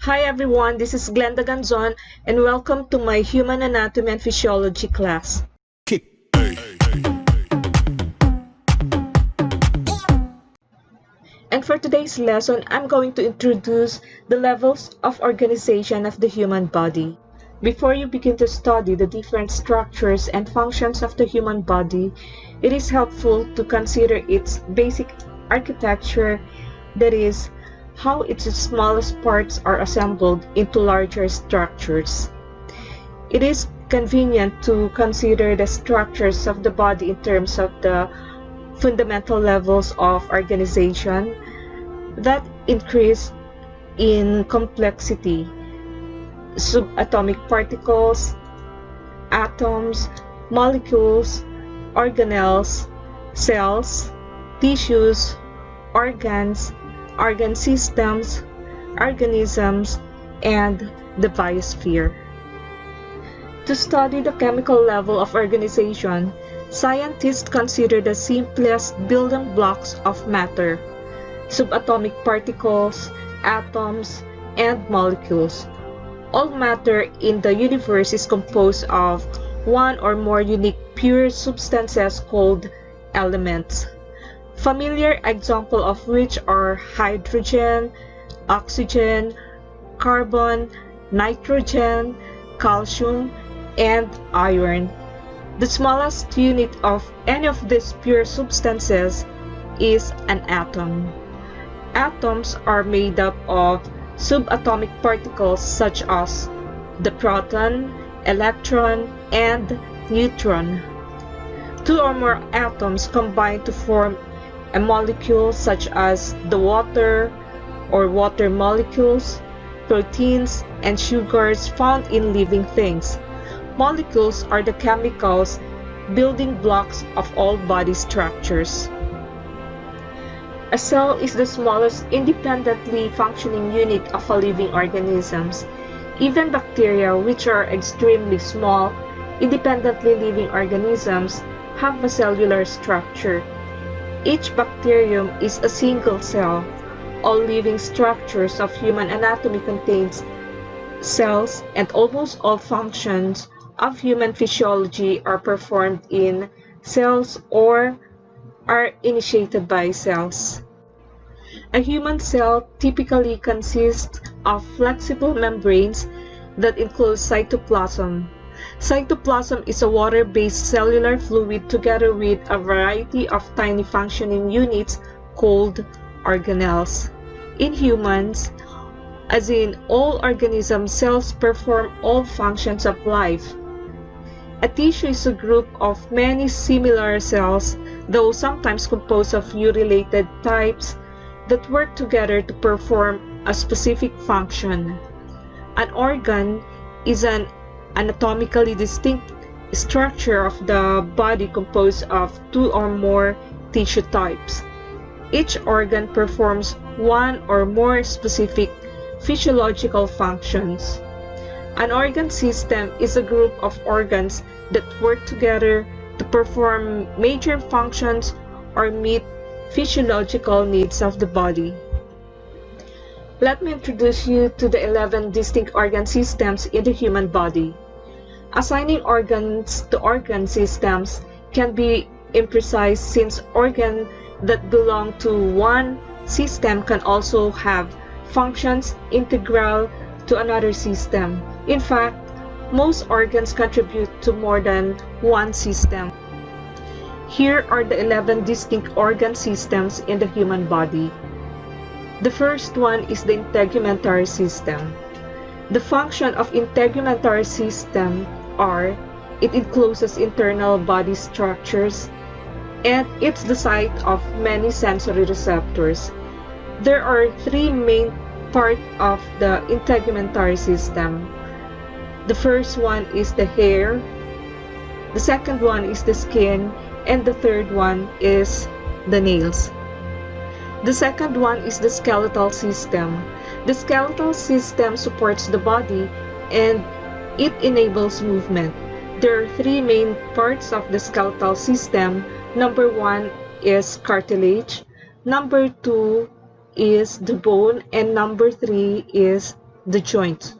Hi everyone, this is Glenda Ganzon and welcome to my Human Anatomy and Physiology class. And for today's lesson, I'm going to introduce the levels of organization of the human body. Before you begin to study the different structures and functions of the human body, it is helpful to consider its basic architecture, that is, how its smallest parts are assembled into larger structures. It is convenient to consider the structures of the body in terms of the fundamental levels of organization that increase in complexity: subatomic particles, atoms, molecules, organelles, cells, tissues, organs, organ systems, organisms, and the biosphere. To study the chemical level of organization, scientists consider the simplest building blocks of matter: subatomic particles, atoms, and molecules. All matter in the universe is composed of one or more unique pure substances called elements. Familiar examples of which are hydrogen, oxygen, carbon, nitrogen, calcium, and iron. The smallest unit of any of these pure substances is an atom. Atoms are made up of subatomic particles such as the proton, electron, and neutron. Two or more atoms combine to form a molecule such as the water or water molecules, proteins, and sugars found in living things. Molecules are the chemicals building blocks of all body structures. A cell is the smallest independently functioning unit of a living organism. Even bacteria, which are extremely small, independently living organisms, have a cellular structure. Each bacterium is a single cell. All living structures of human anatomy contains cells, and almost all functions of human physiology are performed in cells or are initiated by cells. A human cell typically consists of flexible membranes that enclose cytoplasm. Cytoplasm is a water-based cellular fluid together with a variety of tiny functioning units called organelles. In humans, as in all organisms, cells perform all functions of life. A tissue is a group of many similar cells, though sometimes composed of few related types, that work together to perform a specific function. An organ is an anatomically distinct structure of the body composed of two or more tissue types. Each organ performs one or more specific physiological functions. An organ system is a group of organs that work together to perform major functions or meet physiological needs of the body. Let me introduce you to the 11 distinct organ systems in the human body. Assigning organs to organ systems can be imprecise, since organs that belong to one system can also have functions integral to another system. In fact, most organs contribute to more than one system. Here are the 11 distinct organ systems in the human body. The first one is the integumentary system. The function of integumentary system are: it encloses internal body structures, and it's the site of many sensory receptors. There are three main parts of the integumentary system. The first one is the hair, the second one is the skin, and the third one is the nails. The second one is the skeletal system. The skeletal system supports the body and it enables movement. There are three main parts of the skeletal system. Number one is cartilage, number two is the bone, and number 3 is the joint.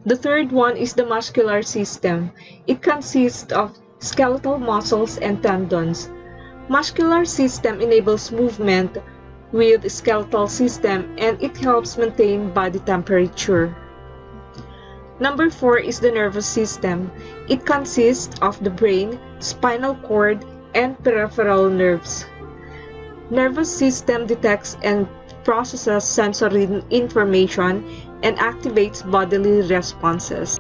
The third one is the muscular system. It consists of skeletal muscles and tendons. Muscular system enables movement with skeletal system and it helps maintain body temperature. Number 4 is the nervous system. It consists of the brain, spinal cord, and peripheral nerves. Nervous system detects and processes sensory information and activates bodily responses.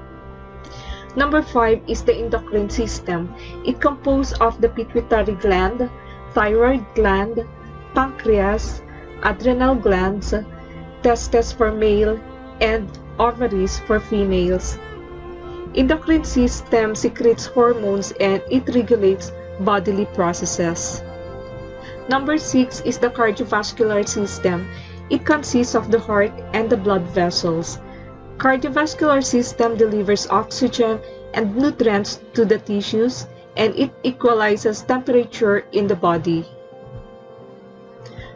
Number 5 is the endocrine system. It composed of the pituitary gland, thyroid gland, pancreas, adrenal glands, testes for male, and ovaries for females. Endocrine system secretes hormones and it regulates bodily processes. Number 6 is the cardiovascular system. It consists of the heart and the blood vessels. Cardiovascular system delivers oxygen and nutrients to the tissues and it equalizes temperature in the body.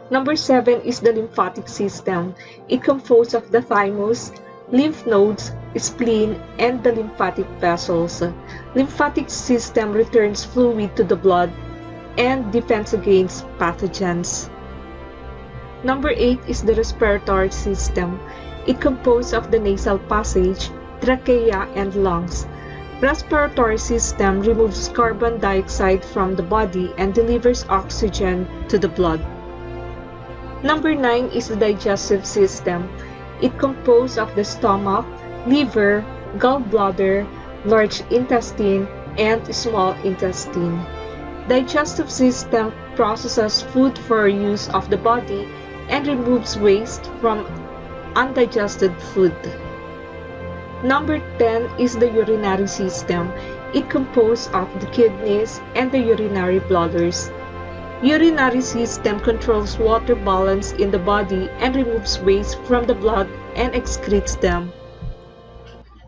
Number 7 is the lymphatic system. It composed of the thymus, lymph nodes, spleen, and the lymphatic vessels. Lymphatic system returns fluid to the blood and defends against pathogens. Number 8 is the respiratory system. It composed of the nasal passage, trachea, and lungs. Respiratory system removes carbon dioxide from the body and delivers oxygen to the blood. Number 9 is the digestive system. It composed of the stomach, liver, gallbladder, large intestine, and small intestine. Digestive system processes food for use of the body and removes waste from undigested food. Number 10 is the urinary system. It composed of the kidneys and the urinary bladders. Urinary system controls water balance in the body and removes waste from the blood and excretes them.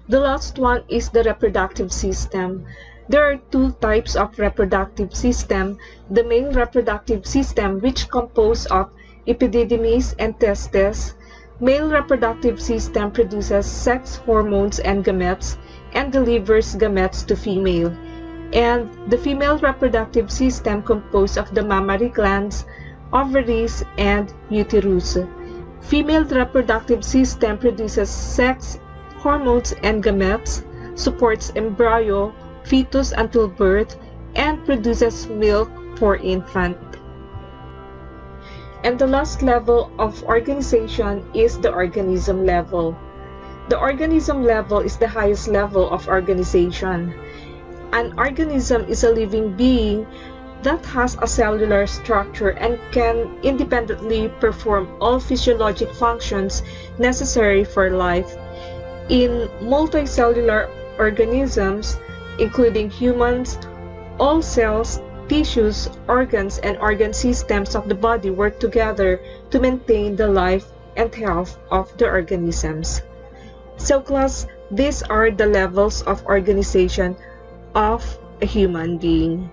The last one is the reproductive system. There are two types of reproductive system. The male reproductive system, which composed of epididymis and testes. Male reproductive system produces sex hormones and gametes and delivers gametes to female. And the female reproductive system composed of the mammary glands, ovaries, and uterus. Female reproductive system produces sex hormones and gametes, supports embryo, fetus until birth, and produces milk for infant. And the last level of organization is the organism level. The organism level is the highest level of organization. An organism is a living being that has a cellular structure and can independently perform all physiologic functions necessary for life. In multicellular organisms, including humans, all cells, tissues, organs, and organ systems of the body work together to maintain the life and health of the organisms. So class, these are the levels of organization of a human being.